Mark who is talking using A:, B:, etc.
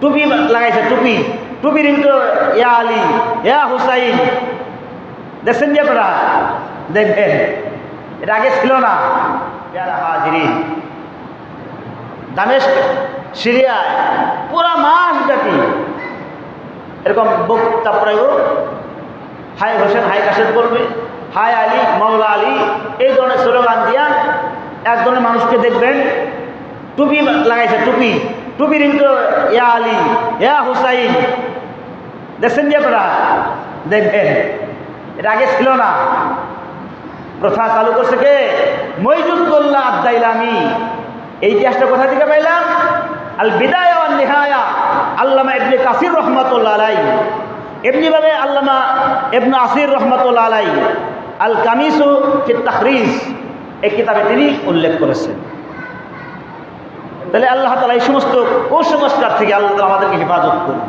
A: টুপি লাগাইছে, টুপি, টুপির কিন্তু ইয়া আলী, ইয়া হুসাইন, দেখছেন যে আপনারা? দেখবেন, এটা আগে ছিল না। যারা হাজিরিন, দামেস্ক সিরিয়ায় পুরা মাস ব্যাপী এরকম বক্তা প্রায় হাই হোসেন, হাই কাশেদ বলবে, হাই আলী, মাওলা আলী, এই ধরনের স্লোগান দিয়া এক ধরনের মানুষকে দেখবেন টুপি লাগাইছে, টুপি, টুপির কিন্তু ইয়া আলী, ইয়া হুসাইন, দেখছেন যে আপনারা? দেখবেন, এটা আগে ছিল না। প্রথা চালু করছে কে? মইজুদ্দৌলা আদ-দাইলামি। এই ইতিহাসটা কোথা থেকে পাইলাম? আল বিদায়া ওয়ান নিহায়া, আল্লামা ইবনে কাসির রহমাতুল্লাহ আলাইহি। এমনিভাবে আল্লামা ইবনে আসির রহমাতুল্লাহ আলাইহি আল কামিসু ফি তাখরিজ এই কিতাবে তিনি উল্লেখ করেছেন। তাহলে আল্লাহ তাআলা এই সমস্ত কুসংস্কার থেকে আল্লাহ তাআলা আমাদেরকে হেফাজত করুন।